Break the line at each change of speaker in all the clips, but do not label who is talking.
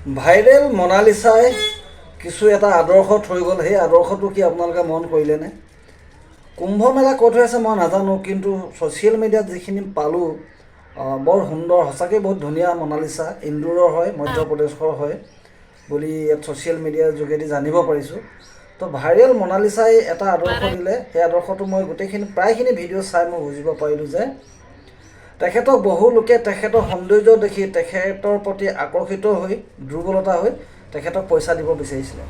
Viral মনালিছাই কিছু এটা আদৰ্শ থৈ গ'ল। সেই আদৰ্শটো কি আপোনালোকে মন কৰিলেনে? কুম্ভ মেলা ক'ত হৈ আছে মই নাজানো, কিন্তু ছ'চিয়েল মিডিয়াত যিখিনি পালোঁ বৰ সুন্দৰ, সঁচাকৈ বহুত ধুনীয়া মনালিছা। ইন্দোৰৰ হয়, মধ্যপ্ৰদেশৰ হয় বুলি ইয়াত ছ'চিয়েল মিডিয়াৰ যোগেদি জানিব পাৰিছোঁ। তো ভাইৰেল মনালিছাই এটা আদৰ্শ দিলে। সেই আদৰ্শটো মই গোটেইখিনি প্ৰায়খিনি ভিডিঅ' চাই মই বুজিব পাৰিলোঁ যে তেখেতক বহু লোকে তেখেতৰ সৌন্দৰ্য দেখি তেখেতৰ প্ৰতি আকৰ্ষিত হৈ দুৰ্বলতা হৈ তেখেতক পইচা দিব বিচাৰিছিলে।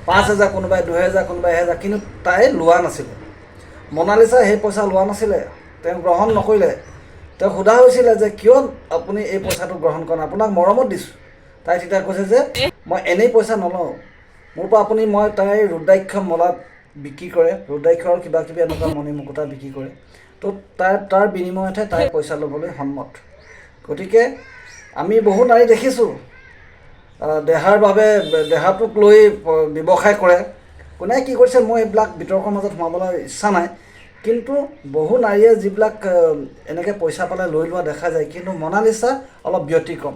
5,000, কোনোবাই 2,000, কোনোবাই 1,000, কিন্তু তাই লোৱা নাছিলে। মনালিছাই সেই পইচা লোৱা নাছিলে, তেওঁ গ্ৰহণ নকৰিলে। তেওঁ সোধা হৈছিলে যে কিয় আপুনি এই পইচাটো গ্ৰহণ কৰা নাই, আপোনাক মৰমত দিছোঁ। তাই তেতিয়া কৈছে যে মই এনেই পইচা নলওঁ, মোৰ পৰা আপুনি, মই তাইৰ ৰুদ্ৰাক্ষ মালা বিক্ৰী কৰে, ৰুদ্ৰাক্ষৰ কিবা কিবি এনেকুৱা মণি মুকুতা বিক্ৰী কৰে। তো তাৰ বিনিময়তহে তাই পইচা ল'বলৈ সন্মত। গতিকে আমি বহু নাৰী দেখিছোঁ দেহাৰ বাবে, দেহাটোক লৈ ব্যৱসায় কৰে। কোনে কি কৰিছে মই এইবিলাক বিতৰ্কৰ মাজত সোমাবলৈ ইচ্ছা নাই, কিন্তু বহু নাৰীয়ে যিবিলাক এনেকৈ পইচা পালে লৈ লোৱা দেখা যায়, কিন্তু মনালিছা অলপ ব্যতিক্ৰম।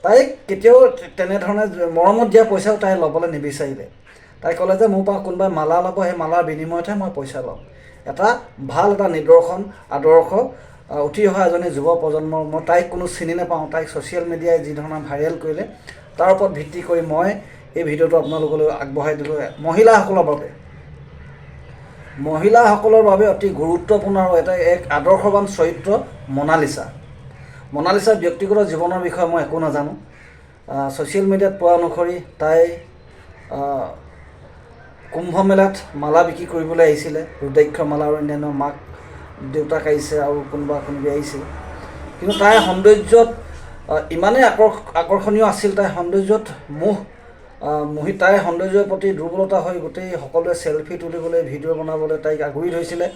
তাইক কেতিয়াও তেনেধৰণে মৰমত দিয়া পইচাও তাই ল'বলৈ নিবিচাৰিলে। তাই ক'লে যে মোৰ পৰা কোনোবাই মালা ল'ব, সেই মালাৰ বিনিময়তহে মই পইচা ল'ম। এটা ভাল এটা নিদৰ্শন, আদৰ্শ উঠি অহা এজনী যুৱ প্ৰজন্মৰ। মই তাইক কোনো চিনি নাপাওঁ, তাইক ছ'চিয়েল মিডিয়াই যি ধৰণৰ ভাইৰেল কৰিলে তাৰ ওপৰত ভিত্তি কৰি মই এই ভিডিঅ'টো আপোনালোকলৈ আগবঢ়াই দিলোঁ। মহিলাসকলৰ বাবে অতি গুৰুত্বপূৰ্ণ আৰু এটা এক আদৰ্শৱান চৰিত্ৰ মনালিছাৰ ব্যক্তিগত জীৱনৰ বিষয়ে মই একো নাজানো। ছ'চিয়েল মিডিয়াত পোৱা অনুসৰি তাই কুম্ভ মেলাত মালা বিক্ৰী কৰিবলৈ আহিছিলে, ৰুদ্ৰাক্ষ মালা আৰু অন্যান্য, মাক দেউতাক আহিছে আৰু কোনোবি আহিছিল। কিন্তু তাইৰ সৌন্দৰ্যত ইমানেই আকৰ্ষণীয় আছিল, তাইৰ সৌন্দৰ্যত তাইৰ সৌন্দৰ্যৰ প্ৰতি দুৰ্বলতা হৈ গোটেই সকলোৱে চেলফি তুলিবলৈ, ভিডিঅ' বনাবলৈ তাইক আগুৰি ধৰিছিলে।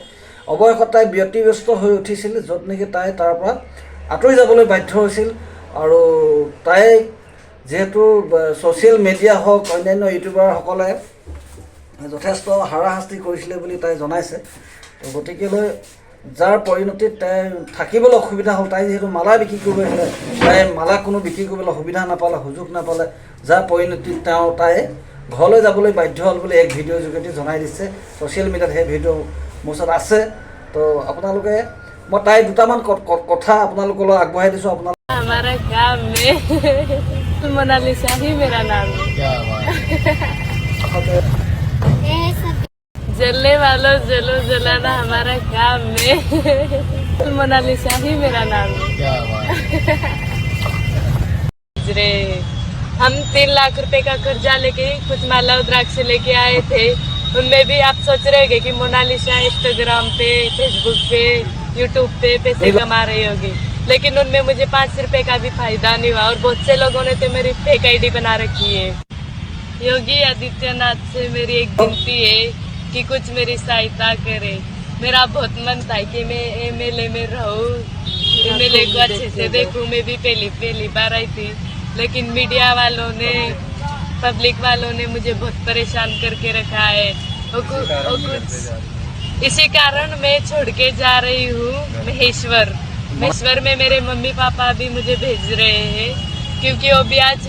অৱশেষত তাই ব্যতিব্যস্ত হৈ উঠিছিল, য'ত নেকি তাই তাৰ পৰা আঁতৰি যাবলৈ বাধ্য হৈছিল। আৰু তাই যিহেতু ছ'চিয়েল মিডিয়া হওক, অন্যান্য ইউটিউবাৰসকলে যথেষ্ট হাৰাশাস্তি কৰিছিলে বুলি তাই জনাইছে। গতিকেলৈ যাৰ পৰিণতিত তাই থাকিবলৈ অসুবিধা হ'ল। তাই যিহেতু মালা বিক্ৰী কৰিব আহিলে, তাই মালা কোনো বিক্ৰী কৰিবলৈ সুবিধা নাপালে, সুযোগ নাপালে, যাৰ পৰিণতিত তাই ঘৰলৈ যাবলৈ বাধ্য হ'ল বুলি এক ভিডিঅ'ৰ যোগেদি জনাই দিছে। ছ'চিয়েল মিডিয়াত সেই ভিডিঅ' মোৰ ওচৰত আছে। তো আপোনালোকে, মই তাই দুটামান কথা আপোনালোকলৈ আগবঢ়াই দিছোঁ। আপোনালোকে
हमारा काम में मोनालिसा ही मेरा नाम है। जलने वालों जलो, जलाना हमारा काम में मोनालिसा ही मेरा नाम है। हम 3 लाख रुपए का कर्जा लेके कुछ माला रुद्राक्ष लेके आए थे। उनमें भी आप सोच रहे होंगे कि मोनालिसा इंस्टाग्राम पे, फेसबुक पे, यूट्यूब पे पैसे कमा रही होगी, लेकिन उनमें मुझे 5 रुपए का भी फायदा नहीं हुआ। और बहुत से लोगों ने तो मेरी फेक आईडी बना रखी है। योगी आदित्यनाथ से मेरी एक विनती है कि कुछ मेरी सहायता करे। मेरा बहुत मन था कि मैं एमएलए में रहूं, एमएलए को अच्छे से देखूं। मैं भी पहली बार आई थी, लेकिन मीडिया वालों ने, पब्लिक वालों ने मुझे बहुत परेशान करके रखा है। इसी कारण मैं छोड़ के जा रही हूँ महेश्वर में। मेरे मम्मी पापा भी मुझे भेज रहे हैं, क्योंकि वो भी आज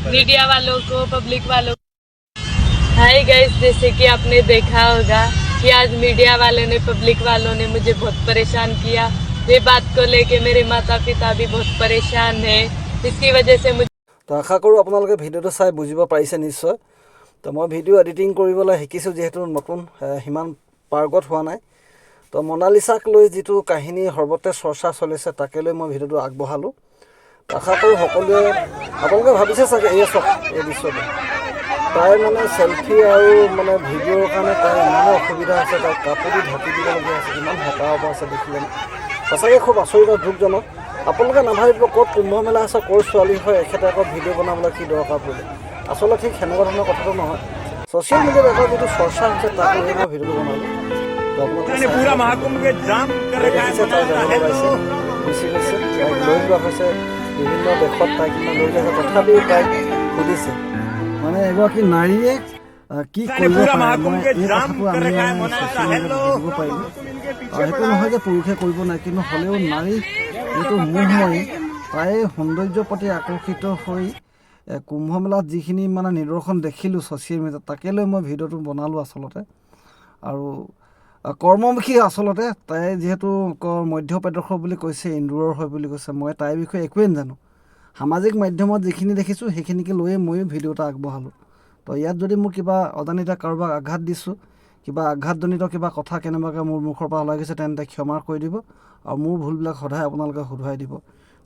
मीडिया वालों को, पब्लिक वालों को। हाय गाइस, जैसे कि आपने देखा होगा कि आज मीडिया वाले ने, पब्लिक वालों ने मुझे बहुत परेशान किया। ये बात को लेके मेरे माता पिता भी बहुत परेशान है। इसकी वजह से मुझे
তো আশা কৰোঁ আপোনালোকে ভিডিঅ'টো চাই বুজিব পাৰিছে নিশ্চয়। তো মই ভিডিঅ' এডিটিং কৰিবলৈ শিকিছোঁ, যিহেতু নতুন, সিমান পাৰ্গত হোৱা নাই। তো মনালিছাক লৈ যিটো কাহিনী সৰ্বত্ৰে চৰ্চা চলিছে, তাকে লৈ মই ভিডিঅ'টো আগবঢ়ালোঁ। আশা কৰোঁ সকলোৱে, আপোনালোকে ভাবিছে চাগে এই চব এই দৃশ্যটো, তাই মানে চেলফি আৰু মানে ভিডিঅ'ৰ কাৰণে তাই ইমানে অসুবিধা আছে, তাই কাপোৰ ঢাকি দিবলগীয়া আছে, ইমান হেঁপাহ আছে দেখিলে সঁচাকৈ খুব আচৰিত আৰু দুখজনক। আপোনালোকে নাভাবিব ক'ত কুম্ভ মেলা আছে, ক'ৰ ছোৱালী হয়, এখেতে আকৌ ভিডিঅ' বনাবলৈ কি দৰকাৰ পৰিলে। আচলতে ঠিক সেনেকুৱা ধৰণৰ কথাটো নহয়। ছ'চিয়েল মিডিয়াত এটা যিটো চৰ্চা হৈছে, তাক লৈ মই ভিডিঅ'টো বনালোঁ। তো আপোনালোকে দেখিছে তাই জানিব পাইছে, গুচি গৈছে, তাইক লৈ যোৱা হৈছে বিভিন্ন দেশত, তাইক লৈ যোৱা হৈছে। তথাপিও তাইক সুধিছে, মানে এগৰাকী নাৰীয়ে কি কৰিব পাৰে। মই এই কথাটো আমি ছ'চিয়েল মিডিয়াত বুজিব পাৰিলোঁ। সেইটো নহয় যে পুৰুষে কৰিব নাই, কিন্তু হ'লেও নাৰী এইটো মোহময়ী তাই সৌন্দৰ্যৰ প্ৰতি আকৰ্ষিত হৈ কুম্ভমেলাত যিখিনি মানে নিদৰ্শন দেখিলোঁ ছ'চিয়েল মিডিয়াত তাকে লৈ মই ভিডিঅ'টো বনালোঁ আচলতে। আৰু কৰ্মমুখী আচলতে তাই যিহেতু মধ্যপ্ৰদেশৰ বুলি কৈছে, ইন্দোৰৰ হয় বুলি কৈছে, মই তাইৰ বিষয়ে একোৱেই নাজানো। সামাজিক মাধ্যমত যিখিনি দেখিছোঁ সেইখিনিকে লৈয়ে ময়ো ভিডিঅ' এটা আগবঢ়ালোঁ। তো ইয়াত যদি মোৰ কিবা অজানিতে কাৰোবাক আঘাত দিছোঁ, কিবা আঘাতজনিত কিবা কথা কেনেবাকৈ মোৰ মুখৰ পৰা ওলাই গৈছে, তেন্তে ক্ষমা কৰি দিব আৰু মোৰ ভুলবিলাক সদায় আপোনালোকে শুধৰাই দিব।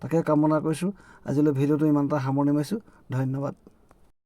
তাকে কামনা কৰিছোঁ। আজিলৈ ভিডিঅ'টো ইমানটা সামৰণি মাৰিছোঁ। ধন্যবাদ।